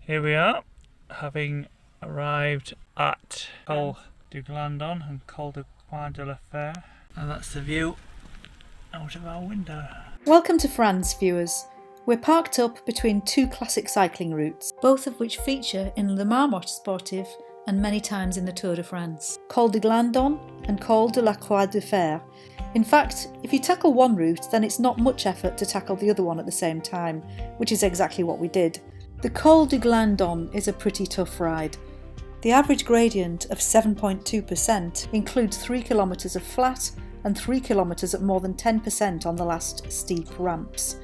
Here we are, having arrived at Col du Glandon and Col de Croix de Fer, and that's the view out of our window. Welcome to France, viewers. We're parked up between two classic cycling routes, both of which feature in Le Marche Sportive and many times in the Tour de France. Col du Glandon and Col de la Croix de Fer. In fact, if you tackle one route, then it's not much effort to tackle the other one at the same time, which is exactly what we did. The Col du Glandon is a pretty tough ride. The average gradient of 7.2% includes 3 kilometres of flat and 3 kilometres at more than 10% on the last steep ramps.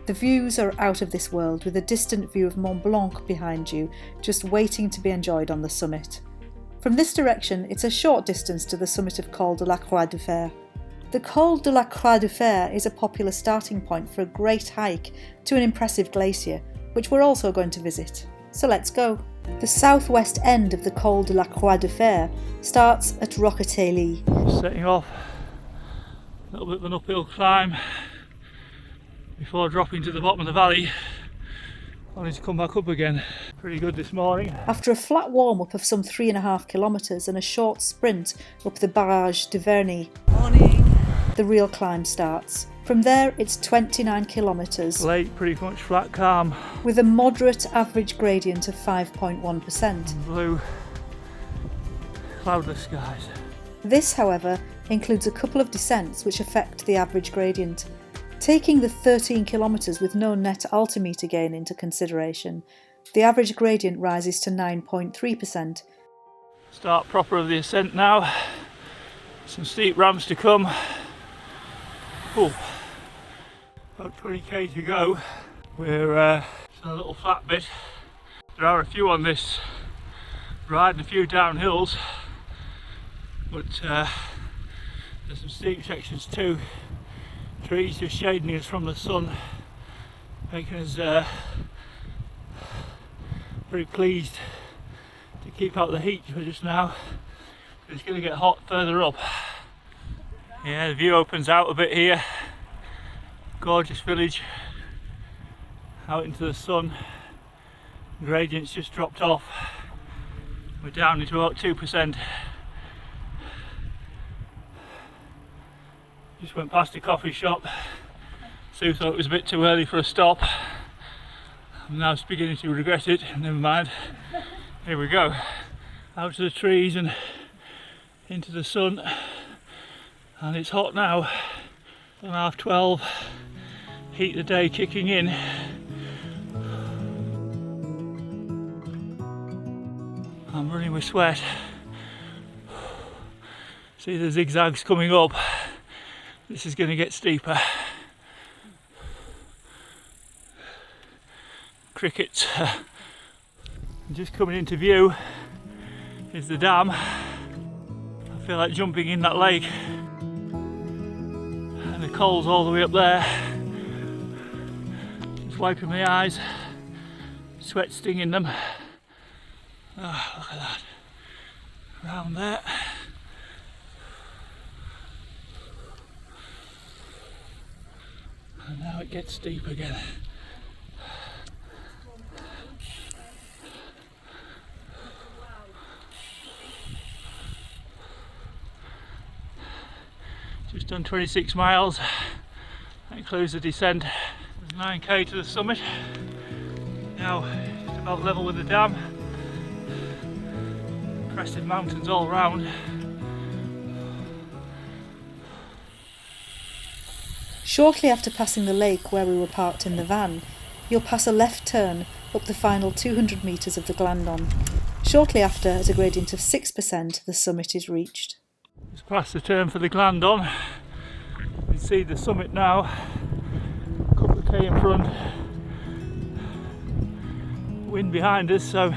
The views are out of this world, with a distant view of Mont Blanc behind you, just waiting to be enjoyed on the summit. From this direction, it's a short distance to the summit of Col de la Croix de Fer. The Col de la Croix de Fer is a popular starting point for a great hike to an impressive glacier, which we're also going to visit. So let's go. The southwest end of the Col de la Croix de Fer starts at Rochetaillee. Setting off, a little bit of an uphill climb before dropping to the bottom of the valley, only to come back up again. Pretty good this morning. After a flat warm-up of some 3.5 kilometres and a short sprint up the Barrage du Verney, the real climb starts. From there it's 29 kilometres. Lake pretty much flat calm. With a moderate average gradient of 5.1%. Blue, cloudless skies. This, however, includes a couple of descents which affect the average gradient. Taking the 13 kilometres with no net altimeter gain into consideration, the average gradient rises to 9.3%. Start proper of the ascent now. Some steep ramps to come. Oh, about 20k to go. We're on a little flat bit. There are a few on this ride and a few downhills, but there's some steep sections too. Trees just shading us from the sun, making us very pleased to keep out the heat for just now. It's going to get hot further up. Yeah, the view opens out a bit here. Gorgeous village out into the sun. Gradient's just dropped off. We're down into about 2%. Just went past a coffee shop. Sue thought it was a bit too early for a stop. I'm now beginning to regret it. Never mind. Here we go. Out to the trees and into the sun. And it's hot now. 12:30. Heat of the day kicking in. I'm running with sweat. See the zigzags coming up. This is going to get steeper. Crickets. Just coming into view is the dam. I feel like jumping in that lake. And the coal's all the way up there. Just wiping my eyes. Sweat stinging them. Oh, look at that. Around there. And now it gets steep again. Just done 26 miles. That includes the descent. There's 9k to the summit. Now it's about level with the dam. Crested mountains all around. Shortly after passing the lake where we were parked in the van, you'll pass a left turn up the final 200 metres of the Glandon. Shortly after, at a gradient of 6%, the summit is reached. Just past the turn for the Glandon. You can see the summit now. A couple of k in front. Wind behind us, so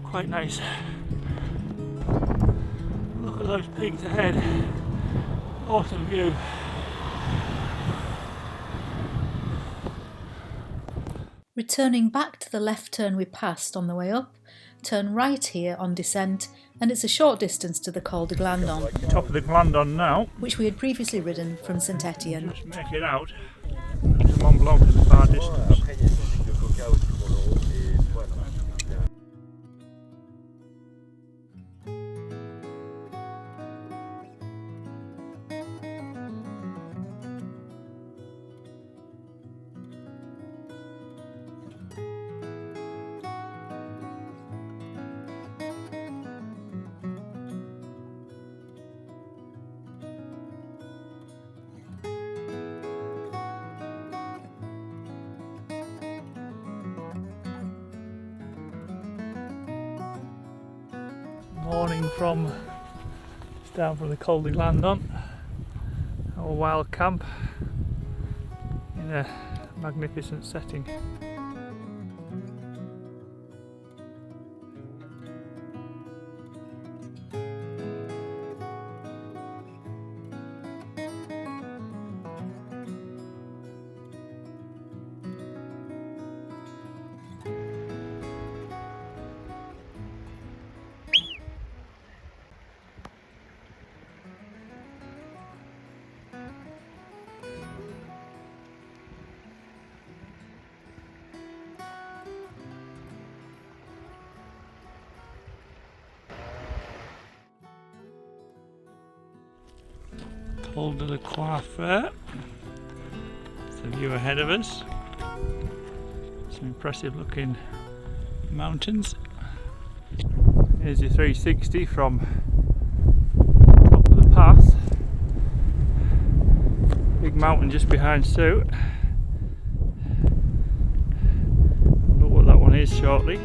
quite nice. Look at those peaks ahead. Awesome view. Returning back to the left turn we passed on the way up, turn right here on descent, and it's a short distance to the Col du Glandon. Top of the Glandon now. Which we had previously ridden from St Etienne. Just make it out. Mont Blanc in the far distance. morning from down from the Col du Glandon, our wild camp in a magnificent setting. Col de Fer. It's the view ahead of us. Some impressive looking mountains. Here's your 360 from top of the path. Big mountain just behind Sue. Look what that one is shortly.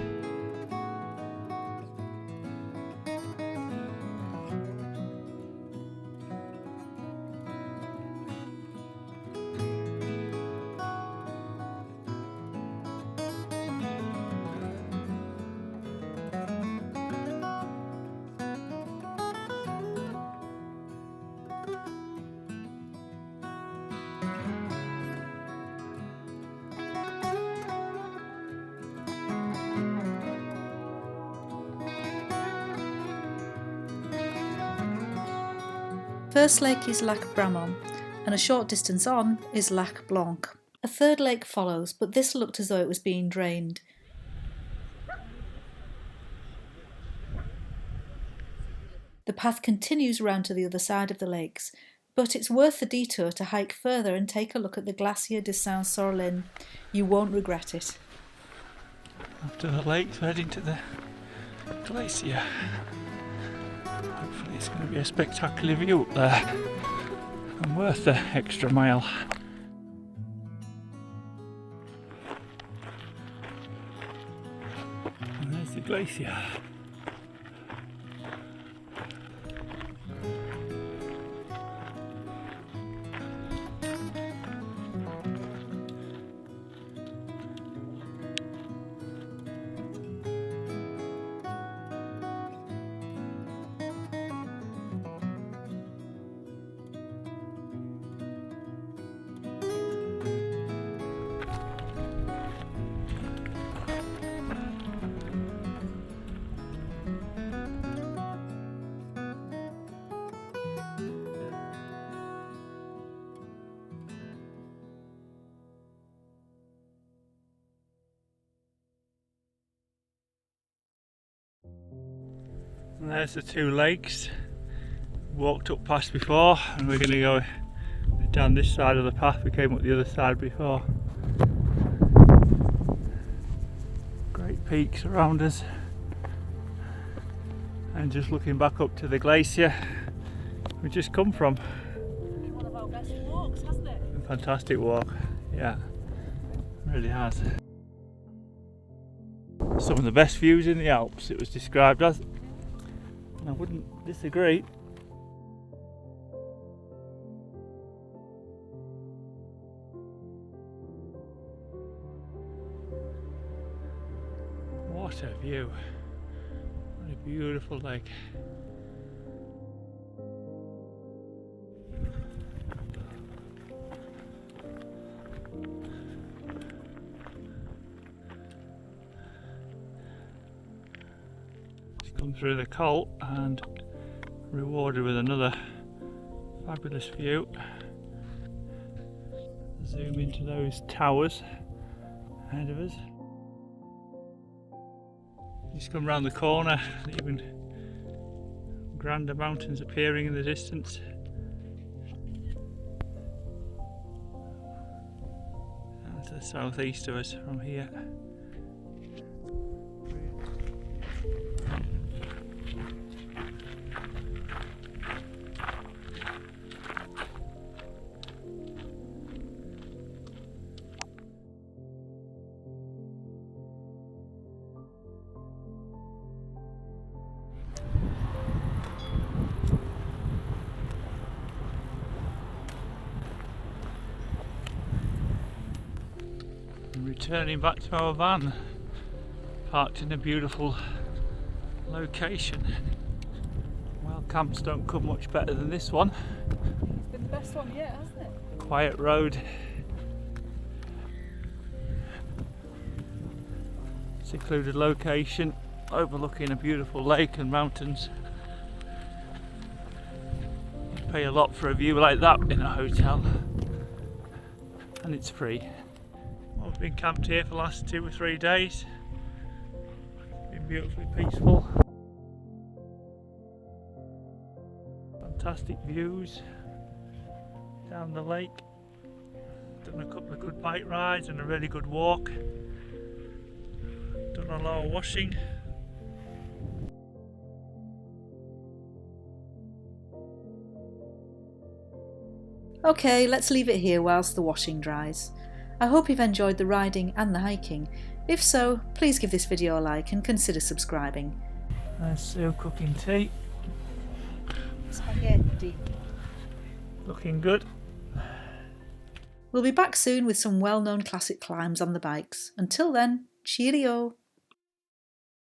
First lake is Lac Bramant, and a short distance on is Lac Blanc. A third lake follows, but this looked as though it was being drained. The path continues round to the other side of the lakes, but it's worth the detour to hike further and take a look at the Glacier de Saint-Sorlin. You won't regret it. After the lakes, we're heading to the glacier. Hopefully it's going to be a spectacular view up there and worth the extra mile. And there's the glacier. And there's the two lakes walked up past before, and we're going to go down this side of the path. We came up the other side before. Great peaks around us, and just looking back up to the glacier we just come from. One of our best walks, hasn't it? A fantastic walk, yeah, it really has. Some of the best views in the Alps, it was described as. I wouldn't disagree. What a view. What a beautiful lake. Come through the col and rewarded with another fabulous view. Zoom into those towers ahead of us. Just come round the corner, even grander mountains appearing in the distance. And to the southeast of us from here. returning back to our van, parked in a beautiful location. Well, camps don't come much better than this one. It's been the best one yet, hasn't it? Quiet road. Secluded location, overlooking a beautiful lake and mountains. You pay a lot for a view like that in a hotel, and it's free. Well, we've been camped here for the last 2 or 3 days. It's been beautifully peaceful. Fantastic views down the lake. Done a couple of good bike rides and a really good walk. Done a lot of washing. Okay, let's leave it here whilst the washing dries. I hope you've enjoyed the riding and the hiking. If so, please give this video a like and consider subscribing. There's Sue cooking tea. Spaghetti. Looking good. We'll be back soon with some well-known classic climbs on the bikes. Until then, cheerio!